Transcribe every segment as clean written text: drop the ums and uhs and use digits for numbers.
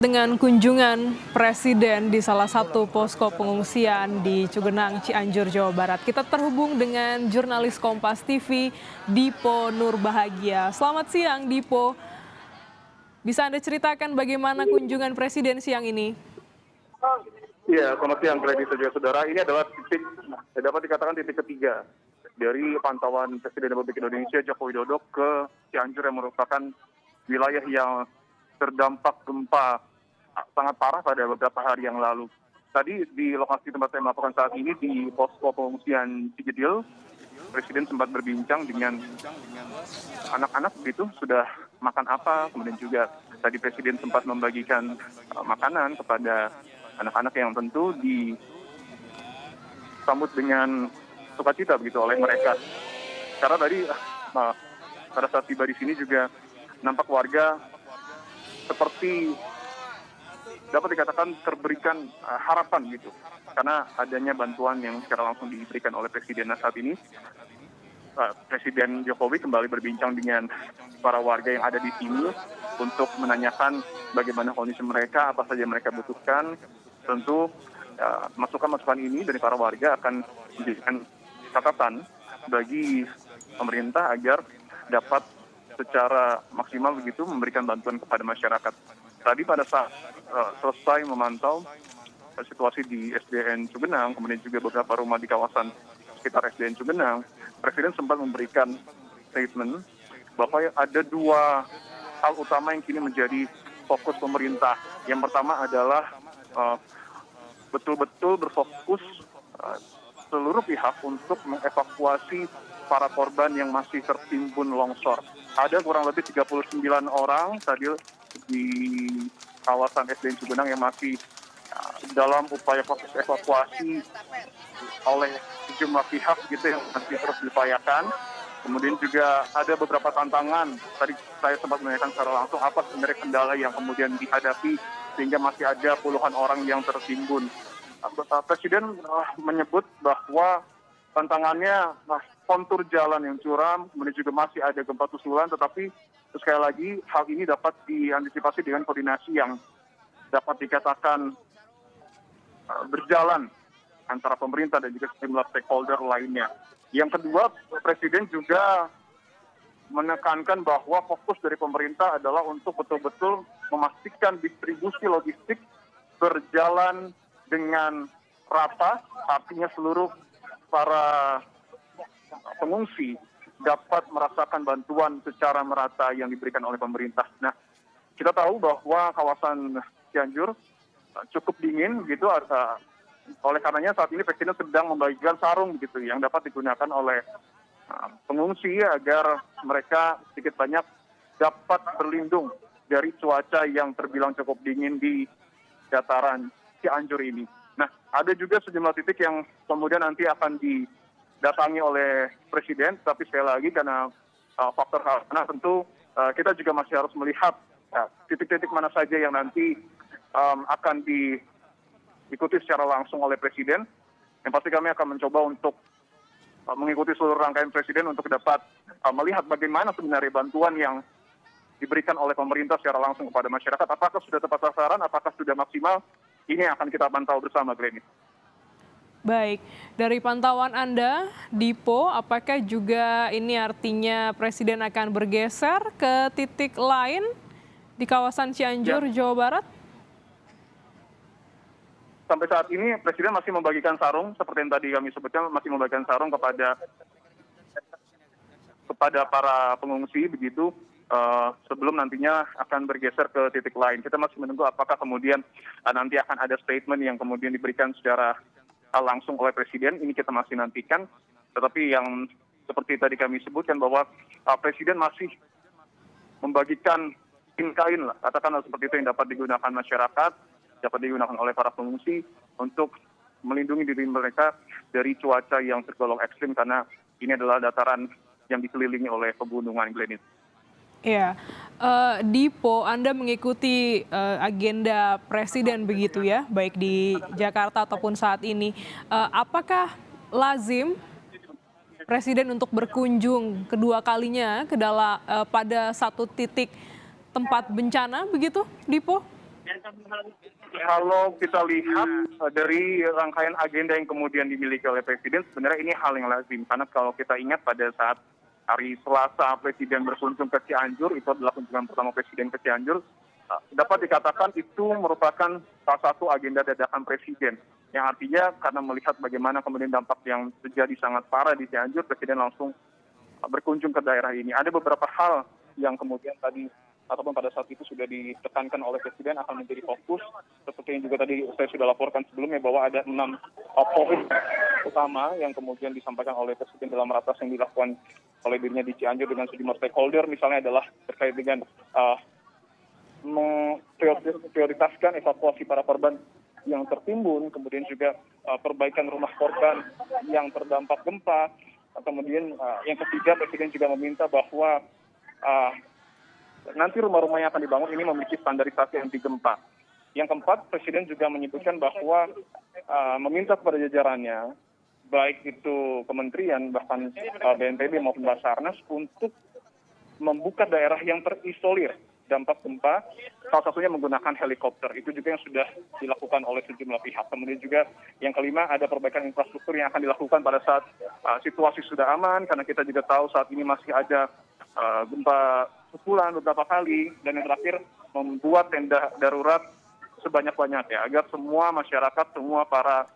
Dengan kunjungan Presiden di salah satu posko pengungsian di Cugenang, Cianjur, Jawa Barat, kita terhubung dengan jurnalis Kompas TV, Dipo Nurbahagia. Selamat siang, Dipo. Bisa Anda ceritakan bagaimana kunjungan Presiden siang ini? Iya, selamat siang, Freddy saudara. Ini adalah titik, dapat dikatakan titik ketiga dari pantauan Presiden Republik Indonesia Joko Widodo ke Cianjur yang merupakan wilayah yang terdampak gempa sangat parah pada beberapa hari yang lalu. Tadi di lokasi tempat saya melaporkan saat ini di posko pengungsian Cijedil, Presiden sempat berbincang dengan anak-anak begitu, sudah makan apa, kemudian juga tadi Presiden sempat membagikan makanan kepada anak-anak yang tentu disambut dengan sukacita begitu oleh mereka. Karena tadi pada saat tiba di sini juga nampak warga seperti dapat dikatakan terberikan harapan gitu, karena adanya bantuan yang secara langsung diberikan oleh Presiden. Nah, saat ini Presiden Jokowi kembali berbincang dengan para warga yang ada di sini untuk menanyakan bagaimana kondisi mereka, apa saja yang mereka butuhkan. Tentu masukan-masukan ini dari para warga akan menjadikan catatan bagi pemerintah agar dapat secara maksimal begitu memberikan bantuan kepada masyarakat. Tadi pada saat selesai memantau situasi di SDN Cugenang, kemudian juga beberapa rumah di kawasan sekitar SDN Cugenang, Presiden sempat memberikan statement bahwa ada dua hal utama yang kini menjadi fokus pemerintah. Yang pertama adalah betul-betul berfokus seluruh pihak untuk mengevakuasi para korban yang masih tertimbun longsor. Ada kurang lebih 39 orang tadi di kawasan SDN Cugenang yang masih dalam upaya proses evakuasi oleh sejumlah pihak gitu yang masih terus diupayakan. Kemudian juga ada beberapa tantangan. Tadi saya sempat menanyakan secara langsung apa sebenarnya kendala yang kemudian dihadapi sehingga masih ada puluhan orang yang tertimbun. Presiden menyebut bahwa tantangannya kontur jalan yang curam, kemudian juga masih ada gempa susulan, tetapi sekali lagi hal ini dapat diantisipasi dengan koordinasi yang dapat dikatakan berjalan antara pemerintah dan juga sejumlah stakeholder lainnya. Yang kedua, Presiden juga menekankan bahwa fokus dari pemerintah adalah untuk betul-betul memastikan distribusi logistik berjalan dengan rata, artinya seluruh para pengungsi dapat merasakan bantuan secara merata yang diberikan oleh pemerintah. Nah, kita tahu bahwa kawasan Cianjur cukup dingin gitu, oleh karenanya saat ini Presiden sedang membagikan sarung gitu yang dapat digunakan oleh pengungsi agar mereka sedikit banyak dapat berlindung dari cuaca yang terbilang cukup dingin di dataran Cianjur ini. Nah, ada juga sejumlah titik yang kemudian nanti akan didatangi oleh Presiden, tapi sekali lagi karena faktor karena tentu kita juga masih harus melihat titik-titik mana saja yang nanti akan diikuti secara langsung oleh Presiden. Yang pasti kami akan mencoba untuk mengikuti seluruh rangkaian Presiden untuk dapat melihat bagaimana sebenarnya bantuan yang diberikan oleh pemerintah secara langsung kepada masyarakat. Apakah sudah tepat sasaran, apakah sudah maksimal, ini akan kita pantau bersama, Glenny. Baik, dari pantauan Anda, Dipo, apakah juga ini artinya Presiden akan bergeser ke titik lain di kawasan Cianjur, Jawa Barat? Sampai saat ini Presiden masih membagikan sarung, seperti yang tadi kami sebutkan, masih membagikan sarung kepada para pengungsi begitu, sebelum nantinya akan bergeser ke titik lain. Kita masih menunggu apakah kemudian nanti akan ada statement yang kemudian diberikan secara langsung oleh Presiden. Ini kita masih nantikan. Tetapi yang seperti tadi kami sebutkan bahwa Presiden masih membagikan kain lah, katakanlah seperti itu, yang dapat digunakan masyarakat, dapat digunakan oleh para pengungsi untuk melindungi diri mereka dari cuaca yang tergolong ekstrim, karena ini adalah dataran yang dikelilingi oleh pegunungan, Glenn. Ya, Dipo, Anda mengikuti agenda Presiden begitu ya, baik di Jakarta ataupun saat ini. Apakah lazim Presiden untuk berkunjung kedua kalinya pada satu titik tempat bencana begitu, Dipo? Kalau kita lihat dari rangkaian agenda yang kemudian dimiliki oleh Presiden, sebenarnya ini hal yang lazim. Karena kalau kita ingat pada saat hari Selasa Presiden berkunjung ke Cianjur, itu adalah kunjungan pertama Presiden ke Cianjur, dapat dikatakan itu merupakan salah satu agenda dadakan Presiden. Yang artinya karena melihat bagaimana kemudian dampak yang terjadi sangat parah di Cianjur, Presiden langsung berkunjung ke daerah ini. Ada beberapa hal yang kemudian tadi ataupun pada saat itu sudah ditekankan oleh Presiden akan menjadi fokus, seperti yang juga tadi saya sudah laporkan sebelumnya bahwa ada 6 poin utama yang kemudian disampaikan oleh Presiden dalam ratas yang dilakukan oleh dirinya di Cianjur dengan sejumlah stakeholder, misalnya adalah terkait dengan memprioritaskan evakuasi para korban yang tertimbun, kemudian juga perbaikan rumah korban yang terdampak gempa. Kemudian yang ketiga, Presiden juga meminta bahwa nanti rumah-rumah yang akan dibangun ini memiliki standarisasi anti gempa. Yang keempat, Presiden juga menyebutkan bahwa meminta kepada jajarannya, baik itu kementerian, bahkan BNPB maupun Basarnas, untuk membuka daerah yang terisolir dampak gempa, salah satunya menggunakan helikopter. Itu juga yang sudah dilakukan oleh sejumlah pihak. Kemudian juga yang kelima, ada perbaikan infrastruktur yang akan dilakukan pada saat situasi sudah aman, karena kita juga tahu saat ini masih ada gempa susulan beberapa kali, dan yang terakhir membuat tenda darurat sebanyak-banyak ya, agar semua masyarakat, semua para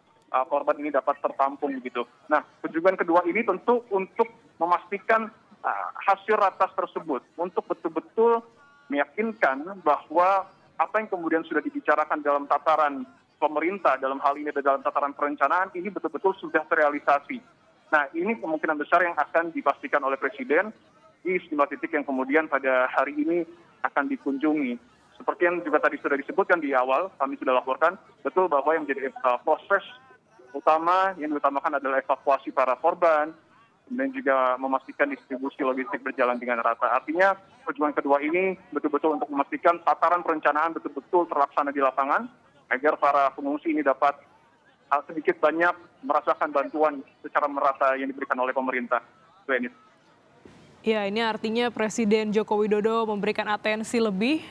korban ini dapat tertampung begitu. Nah, kunjungan kedua ini tentu untuk memastikan hasil ratas tersebut, untuk betul-betul meyakinkan bahwa apa yang kemudian sudah dibicarakan dalam tataran pemerintah, dalam hal ini dalam tataran perencanaan, ini betul-betul sudah terrealisasi. Nah, ini kemungkinan besar yang akan dipastikan oleh Presiden di sejumlah titik yang kemudian pada hari ini akan dikunjungi. Seperti yang juga tadi sudah disebutkan di awal, kami sudah laporkan, betul bahwa yang menjadi proses utama yang diutamakan adalah evakuasi para korban, kemudian juga memastikan distribusi logistik berjalan dengan rata. Artinya, kunjungan kedua ini betul-betul untuk memastikan tataran perencanaan betul-betul terlaksana di lapangan, agar para pengungsi ini dapat sedikit banyak merasakan bantuan secara merata yang diberikan oleh pemerintah. Ya, ini artinya Presiden Joko Widodo memberikan atensi lebih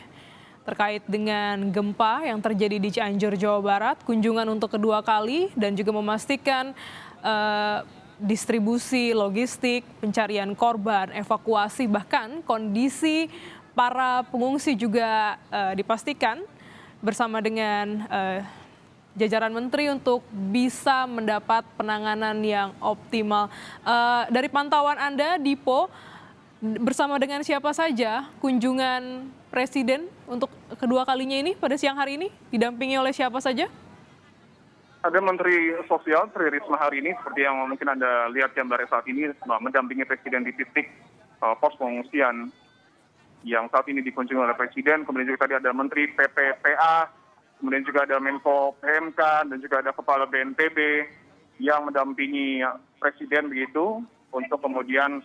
terkait dengan gempa yang terjadi di Cianjur, Jawa Barat, kunjungan untuk kedua kali, dan juga memastikan distribusi logistik, pencarian korban, evakuasi, bahkan kondisi para pengungsi juga dipastikan bersama dengan jajaran menteri untuk bisa mendapat penanganan yang optimal. Dari pantauan Anda, Dipo, bersama dengan siapa saja kunjungan Presiden untuk kedua kalinya ini pada siang hari ini? Didampingi oleh siapa saja? Ada Menteri Sosial, Tri Risma hari ini, seperti yang mungkin Anda lihat gambarnya saat ini, mendampingi Presiden di titik pos pengungsian yang saat ini dikunjungi oleh Presiden. Kemudian juga tadi ada Menteri PPPA, kemudian juga ada Menko PMK, dan juga ada Kepala BNPB yang mendampingi Presiden begitu, untuk kemudian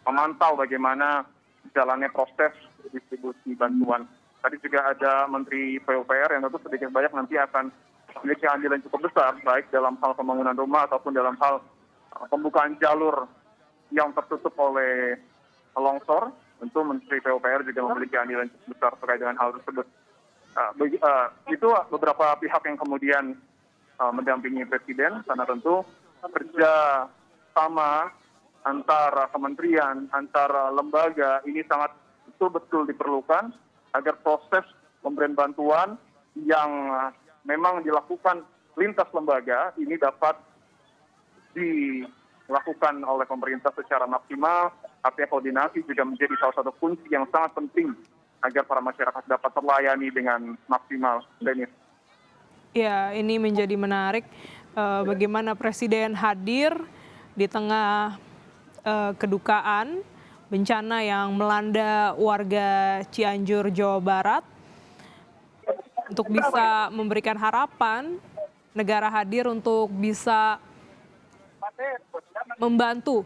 memantau bagaimana jalannya proses distribusi bantuan. Tadi juga ada Menteri PUPR yang tentu sedikit banyak nanti akan memiliki andil yang cukup besar, baik dalam hal pembangunan rumah ataupun dalam hal pembukaan jalur yang tertutup oleh longsor. Tentu Menteri PUPR juga memiliki andil yang cukup besar terkait dengan hal tersebut. Itu beberapa pihak yang kemudian mendampingi Presiden, karena tentu kerja sama antara kementerian, antara lembaga ini sangat betul-betul diperlukan agar proses pemberian bantuan yang memang dilakukan lintas lembaga ini dapat dilakukan oleh pemerintah secara maksimal. Artinya koordinasi juga menjadi salah satu kunci yang sangat penting agar para masyarakat dapat terlayani dengan maksimal. Denis. Ya, ini menjadi menarik bagaimana Presiden hadir di tengah kedukaan bencana yang melanda warga Cianjur, Jawa Barat, untuk bisa memberikan harapan negara hadir untuk bisa membantu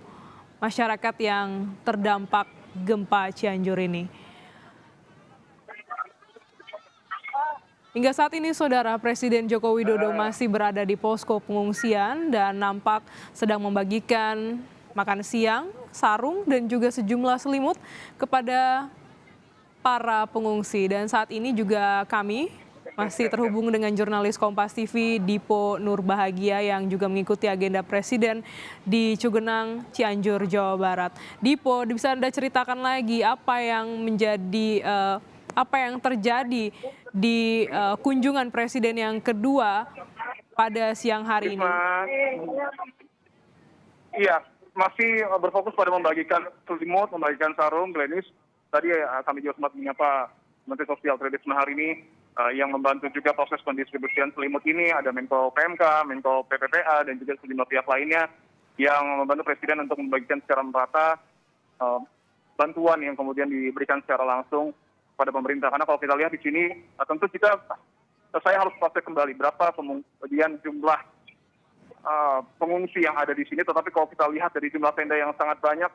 masyarakat yang terdampak gempa Cianjur ini. Hingga saat ini, Saudara, Presiden Joko Widodo masih berada di posko pengungsian dan nampak sedang membagikan makan siang, sarung, dan juga sejumlah selimut kepada para pengungsi. Dan saat ini juga kami masih terhubung dengan jurnalis Kompas TV Dipo Nurbahagia yang juga mengikuti agenda Presiden di Cugenang, Cianjur, Jawa Barat. Dipo, bisa Anda ceritakan lagi apa yang terjadi di kunjungan Presiden yang kedua pada siang hari ini? Iya, masih berfokus pada membagikan selimut, membagikan sarung, Glenis. Tadi kami juga sempat menyapa Menteri Sosial Tri Risma hari ini yang membantu juga proses pendistribusian selimut ini. Ada Menko PMK, Menko PPPA, dan juga sejumlah pihak lainnya yang membantu Presiden untuk membagikan secara merata bantuan yang kemudian diberikan secara langsung pada pemerintah. Karena kalau kita lihat di sini, tentu saya harus proses kembali berapa kemudian jumlah pengungsi yang ada di sini. Tetapi kalau kita lihat dari jumlah tenda yang sangat banyak,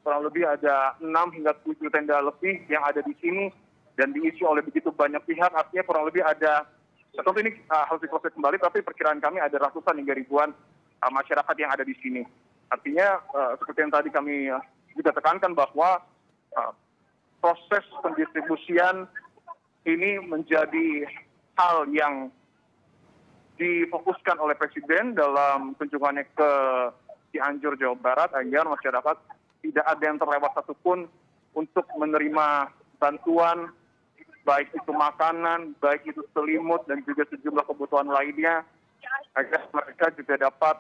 kurang lebih ada 6 hingga 7 tenda lebih yang ada di sini dan diisi oleh begitu banyak pihak. Artinya kurang lebih ada, tentu ini harus diproses kembali, tapi perkiraan kami ada ratusan hingga ribuan masyarakat yang ada di sini. Artinya seperti yang tadi kami juga tekankan bahwa proses pendistribusian ini menjadi hal yang difokuskan oleh Presiden dalam kunjungannya ke Cianjur, Jawa Barat, agar masyarakat tidak ada yang terlewat satupun untuk menerima bantuan, baik itu makanan, baik itu selimut, dan juga sejumlah kebutuhan lainnya, agar mereka juga dapat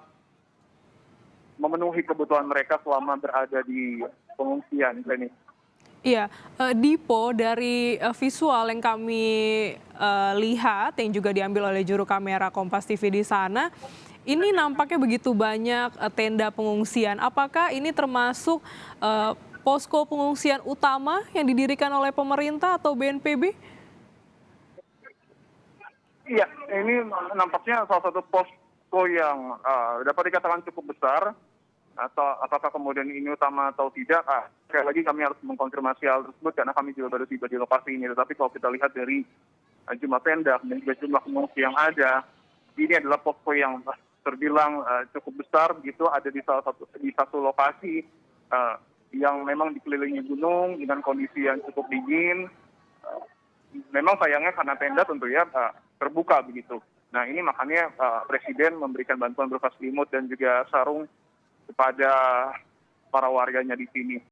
memenuhi kebutuhan mereka selama berada di pengungsian. Iya, Dipo, dari visual yang kami lihat yang juga diambil oleh juru kamera Kompas TV di sana, ini nampaknya begitu banyak tenda pengungsian. Apakah ini termasuk posko pengungsian utama yang didirikan oleh pemerintah atau BNPB? Iya, ini nampaknya salah satu posko yang dapat dikatakan cukup besar. Atau apakah kemudian ini utama atau tidak, sekali lagi kami harus mengkonfirmasi hal tersebut karena kami juga baru tiba di lokasi ini. Tetapi kalau kita lihat dari jumlah tenda dan juga jumlah pengungsi yang ada, ini adalah posko yang terbilang cukup besar begitu, ada di satu lokasi yang memang dikelilingi gunung dengan kondisi yang cukup dingin. Memang sayangnya karena tenda tentu ya terbuka begitu. Nah ini makanya Presiden memberikan bantuan berupa selimut dan juga sarung kepada para warganya di sini.